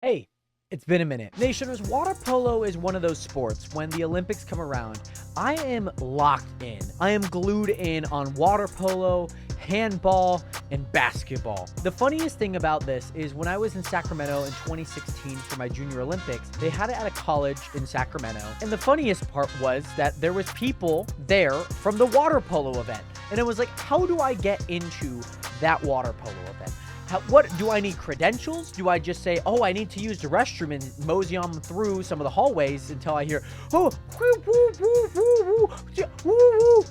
Hey, it's been a minute. Nationers, water polo is one of those sports when the Olympics come around, I am locked in. I am glued in on water polo, handball, and basketball. The funniest thing about this is when I was in Sacramento in 2016 for my junior Olympics, they had it at a college in Sacramento. And the funniest part was that there was people there from the water polo event. And it was like, how do I get into that water polo event? What do I need credentials? Do I just say, oh, I need to use the restroom and mosey on through some of the hallways until I hear, oh,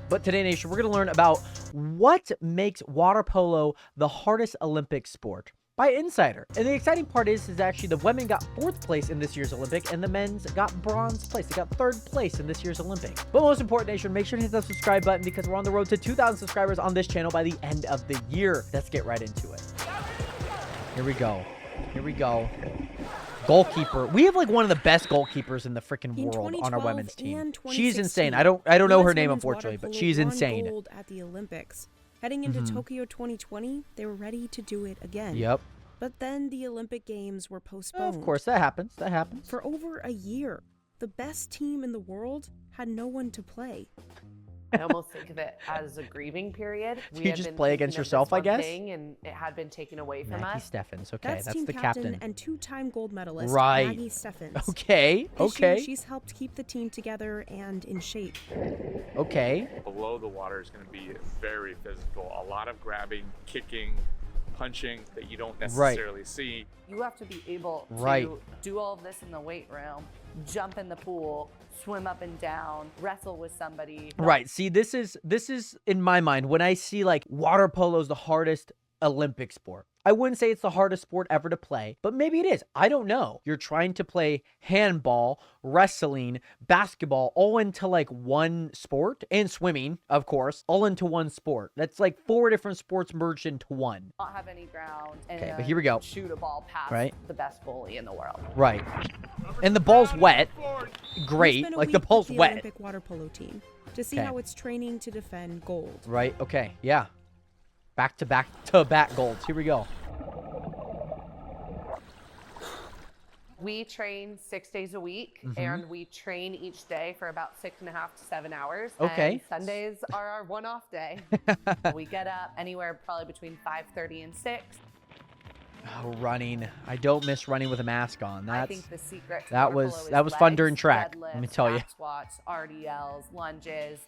but today, Nation, we're going to learn about what makes water polo the hardest Olympic sport by Insider. And the exciting part is actually the women got 4th place in this year's Olympic and the men's got bronze place. They got 3rd place in this year's Olympic. But most important, Nation, make sure to hit the subscribe button because we're on the road to 2,000 subscribers on this channel by the end of the year. Let's get right into it. Here we go. Here we go. Goalkeeper. We have like one of the best goalkeepers in the freaking world on our women's team. She's insane. I don't know her name, unfortunately, but she's insane. Gold at the Olympics. Heading into Tokyo 2020, they were ready to do it again. Yep. But then the Olympic Games were postponed. Of course, that happens. That happens. For over a year, the best team in the world had no one to play. I almost think of it as a grieving period. You just play against yourself, I guess? And it had been taken away from Maggie us. Steffens. Okay, that's team the captain. And 2-time gold medalist, Right. Maggie Steffens. Okay, This year, okay, she's helped keep the team together and in shape. okay. Below the water is going to be very physical. A lot of grabbing, kicking, punching that you don't necessarily see. You have to be able Right. to do all of this in the weight room, jump in the pool, swim up and down, wrestle with somebody. Right. See, this is in my mind when I see like water polo is the hardest Olympic sport. I wouldn't say it's the hardest sport ever to play, but maybe it is. I don't know. You're trying to play handball, wrestling, basketball, all into like one sport, and swimming, of course, all into one sport. That's like 4 different sports merged into one. Not have any ground. And Okay, but here we go. Shoot a ball past Right. the best goalie in the world. Right. And the ball's wet. We Great. spent a Like the week ball's with wet. Olympic water polo team to see Okay. how it's training to defend gold. Right. Okay. Yeah. Back to back golds. Here we go. We train 6 days a week, and we train each day for about 6.5 to 7 hours. Okay. And Sundays are our one-off day. We get up anywhere probably between 5:30 and 6. Oh, running. I don't miss running with a mask on. I think the secret to that water was polo is fun legs, during track, let me deadlifts, tell you. back squats, RDLs, lunges.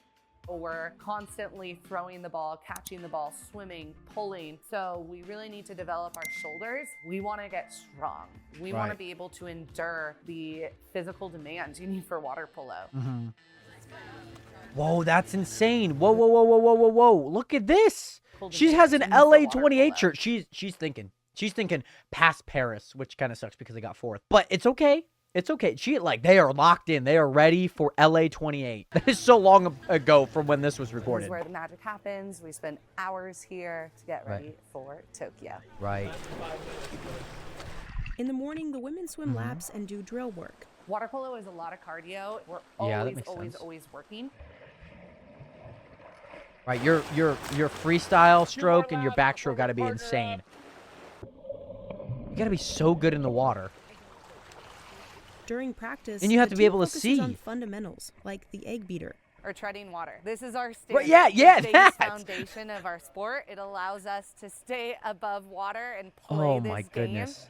We're constantly throwing the ball, catching the ball, swimming, pulling. So we really need to develop our shoulders. We want to get strong. We want to Right. be able to endure the physical demands you need for water polo. Whoa, that's insane. Whoa, whoa, whoa, whoa, whoa, whoa, whoa. Look at this. Cool She has an dimensions for LA water 28 polo. shirt. She's thinking past Paris, which kind of sucks because they got 4th. But it's okay. It's okay. They are locked in. They are ready for LA 28. That is so long ago from when this was This recorded. is where the magic happens. We spend hours here to get ready for Tokyo. Right. In the morning, the women swim laps and do drill work. Water polo is a lot of cardio. We're Yeah, that always, makes always, sense. always working. Right. Your freestyle stroke and your backstroke got to be insane. You got to be so good in the water. During practice, And you have the to be team able to focuses see. on fundamentals like the egg beater. Or treading water. This is our Right, standard, yeah, the that. base foundation of our sport. It allows us to stay above water and play Oh this my game. goodness.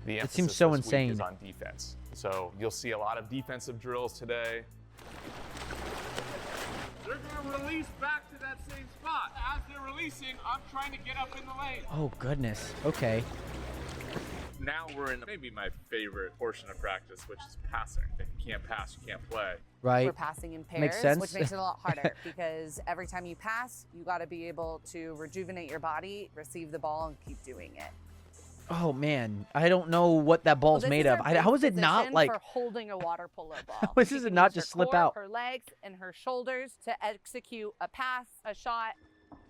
The It emphasis seems so this week insane. is on defense. So you'll see a lot of defensive drills today. They're going to release back to that same spot. As they're releasing, I'm trying to get up in the lane. Oh goodness. Okay. Now we're in maybe my favorite portion of practice, which is passing. If you can't pass, you can't play. Right. We're passing in pairs, Makes sense. which makes it a lot harder because every time you pass, you got to be able to rejuvenate your body, receive the ball, and keep doing it. Oh man, I don't know what that ball's This made is of. our how is base it not position like? for holding a water polo ball? How is She it can not use her just slip core, out? Her legs and her shoulders to execute a pass, a shot.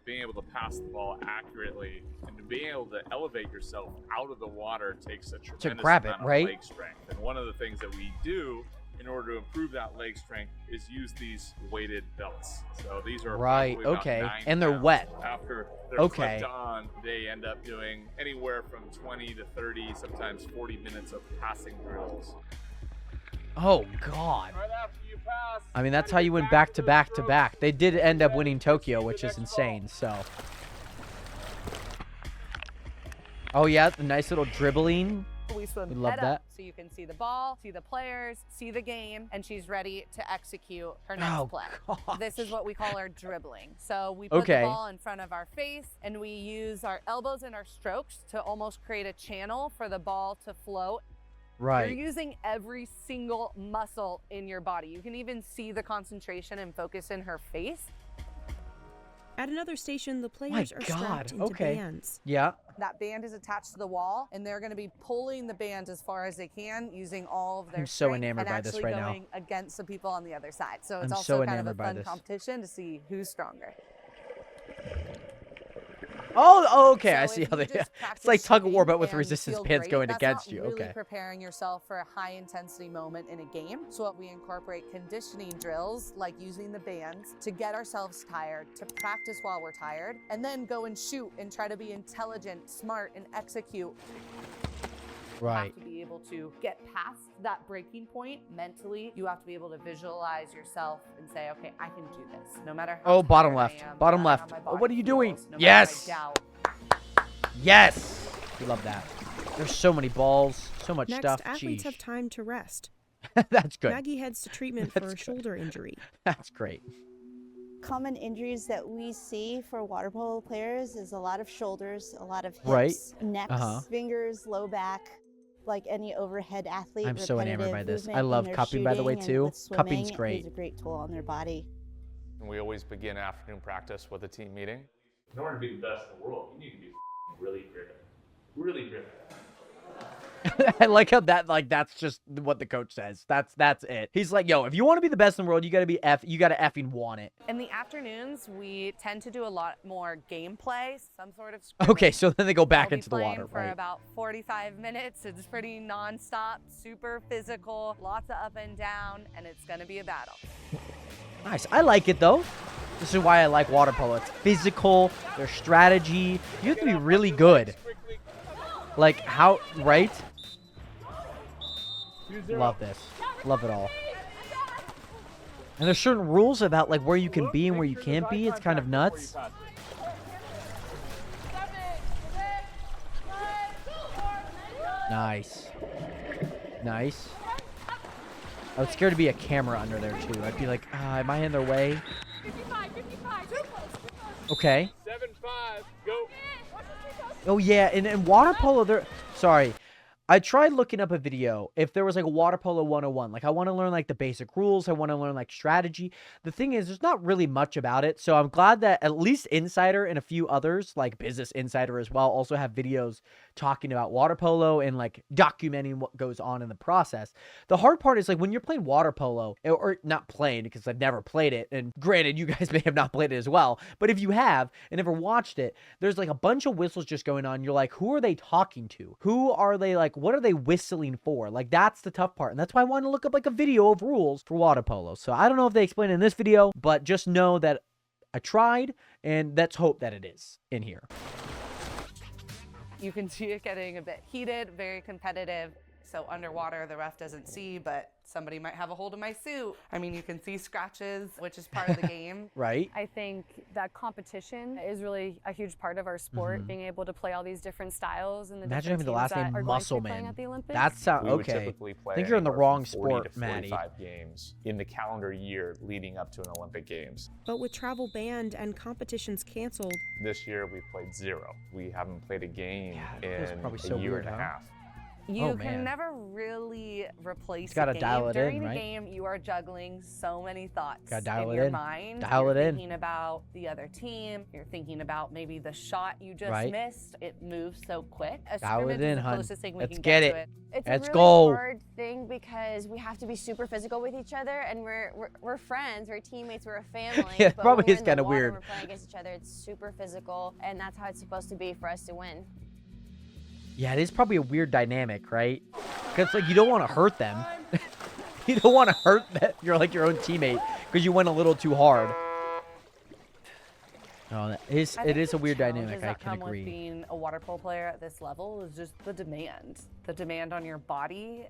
Being able to pass the ball accurately and to being able to elevate yourself out of the water takes a tremendous grab it, amount right? of leg strength. And one of the things that we do in order to improve that leg strength is use these weighted belts. So these are Right, probably about okay. 9 And they're pounds. wet. After they're Okay. flipped on, they end up doing anywhere from 20 to 30, sometimes 40 minutes of passing drills. Oh, God. Right after you pass. I mean, that's try how to you get went back to the back to stroke. back. They did end up Then winning let's Tokyo, see the which is next ball. insane, so. Oh, yeah, the nice little dribbling. We swim We love head that. up so you can see the ball, see the players, see the game, and she's ready to execute her next Oh, play. gosh. This is what we call our dribbling. So we put Okay. the ball in front of our face and we use our elbows and our strokes to almost create a channel for the ball to flow. Right. You're using every single muscle in your body. You can even see the concentration and focus in her face. At another station, the players are God, strapped into okay. bands. Yeah. That band is attached to the wall, and they're going to be pulling the band as far as they can, using all of their I'm so strength enamored and by this actually right now. going against the people on the other side. So it's I'm also so kind of a enamored by fun this. competition to see who's stronger. Oh, okay. I So see if how you they. just It's practice like tug of war, shooting but with and resistance feel bands great, going that's against not you. really Okay. preparing yourself for a high intensity moment in a game. So we incorporate conditioning drills like using the bands to get ourselves tired, to practice while we're tired, and then go and shoot and try to be intelligent, smart, and execute. Right. You have to be able to get past that breaking point mentally. You have to be able to visualize yourself and say, okay, I can do this. No matter how Oh, bottom tired I left. am, no Bottom matter left. how my Oh, what body are you doing? feels, no matter Yes. my doubt. Yes. We love that. There's so many balls, so much Next, stuff. athletes Jeez. have time to rest. That's good. Maggie heads to treatment for That's a good. shoulder injury. That's great. Common injuries that we see for water polo players is a lot of shoulders, a lot of hips, Right. necks, Uh-huh. fingers, low back. Like any overhead athlete, I'm so enamored by repetitive this. I movement love in their cupping, by the way, shooting too. and with Cupping's swimming great. is a great tool on their body. And we always begin afternoon practice with a team meeting. In order to be the best in the world, you need to be really driven. Really driven. I like how that's just what the coach says. That's it. He's like, yo, if you want to be the best in the world, you gotta effing want it. In the afternoons, we tend to do a lot more gameplay, some sort of Okay, so then they go back We'll be into the playing water, for right? about 45 minutes. It's pretty nonstop, super physical, lots of up and down, and it's gonna be a battle. Nice. I like it though. This is why I like water polo. It's physical, there's strategy. You have to be really good. Like how, right? Love this. Love it all. And there's certain rules about like where you can be and where you can't be. It's kind of nuts. Nice. Nice. I was scared to be a camera under there too. I'd be like, am I in their way? 55, 55. Too close, too close. Okay. 7-5, go. Oh yeah, and water polo there. Sorry. I tried looking up a video if there was like a water polo 101. Like I want to learn like the basic rules. I want to learn like strategy. The thing is there's not really much about it. So I'm glad that at least Insider and a few others like Business Insider as well also have videos talking about water polo and like documenting what goes on in the process. The hard part is like when you're playing water polo or not playing because I've never played it. And granted, you guys may have not played it as well. But if you have and never watched it, there's like a bunch of whistles just going on. You're like, who are they talking to? Who are they like? What are they whistling for? Like that's the tough part. And that's why I want to look up like a video of rules for water polo. So I don't know if they explain it in this video, but just know that I tried and let's hope that it is in here. You can see it getting a bit heated, very competitive. So underwater, the ref doesn't see, but somebody might have a hold of my suit. I mean, you can see scratches, which is part of the game. Right? I think that competition is really a huge part of our sport, being able to play all these different styles and the Imagine having different the last teams name that are going to be playing Muscleman. at the Olympics. That's We would okay. typically play I think you're in the anywhere wrong from 40 sport, to Maddie. 45 games in the calendar year leading up to an Olympic Games. But with travel banned and competitions canceled, This year we played 0. We haven't played a game Yeah, it was in probably a so year weird, and a huh? half. You Oh, can man. never really replace Gotta a game. dial it in, During right? a game, you are juggling so many thoughts Gotta dial in it your in. mind. Dial You're it in. thinking about the other team. You're thinking about maybe the shot you just Right. missed. It moves so quick. A Dial it scrimmage in, is the hun. closest thing we Let's can get to it. it. It's Let's a really go. hard thing because we have to be super physical with each other, and we're friends, we're teammates, we're a family. Yeah, it but probably when we're is in the kinda water and weird. We're playing against each other. It's super physical, and that's how it's supposed to be for us to win. Yeah, it is probably a weird dynamic, right? Because like you don't want to hurt them. You don't want to hurt your own teammate because you went a little too hard. Oh, it is a weird dynamic. I can agree. With being a water polo player at this level is just the demand on your body.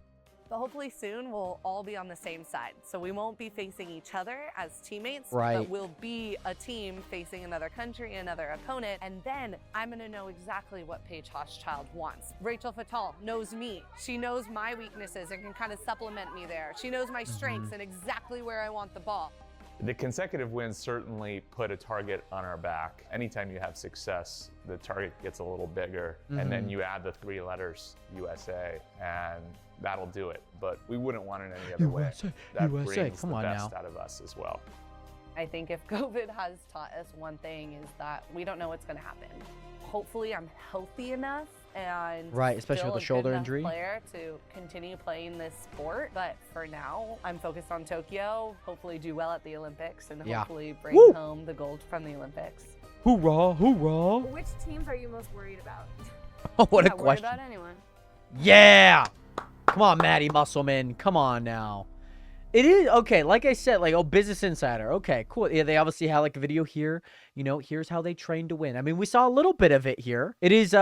But hopefully soon we'll all be on the same side. So we won't be facing each other as teammates, but we'll be a team facing another country, another opponent. And then I'm gonna know exactly what Paige Hochschild wants. Rachel Fatal knows me. She knows my weaknesses and can kind of supplement me there. She knows my strengths and exactly where I want the ball. The consecutive wins certainly put a target on our back. Anytime you have success, the target gets a little bigger, and then you add the 3 letters USA, and that'll do it. But we wouldn't want it any other way. That brings the best out of us as well. I think if COVID has taught us one thing is that we don't know what's going to happen. Hopefully I'm healthy enough and especially with the shoulder injury, player to continue playing this sport. But for now, I'm focused on Tokyo. Hopefully do well at the Olympics and hopefully bring home the gold from the Olympics. Hoorah, hoorah! Which teams are you most worried about? Oh, what a question! About anyone. Yeah, come on, Maddie Musselman. Come on now. It is okay. Like I said, like, oh, Business Insider. Okay, cool. Yeah, they obviously have like a video here. You know, here's how they train to win. I mean, we saw a little bit of it here. It is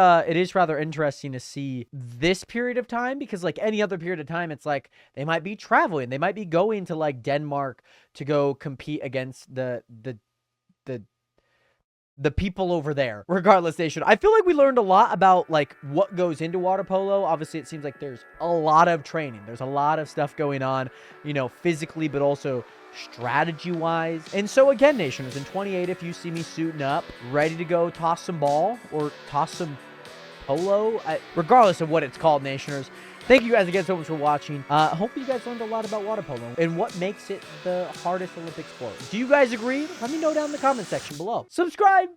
rather interesting to see this period of time because like any other period of time, it's like they might be traveling. They might be going to like Denmark to go compete against the people over there. Regardless, they should. I feel like we learned a lot about like what goes into water polo. Obviously, it seems like there's a lot of training. There's a lot of stuff going on, you know, physically, but also strategy-wise. And so again, Nationers, in 28, if you see me suiting up, ready to go toss some ball or toss some polo, regardless of what it's called, Nationers, thank you guys again so much for watching. Hopefully you guys learned a lot about water polo and what makes it the hardest Olympic sport. Do you guys agree? Let me know down in the comment section below. Subscribe!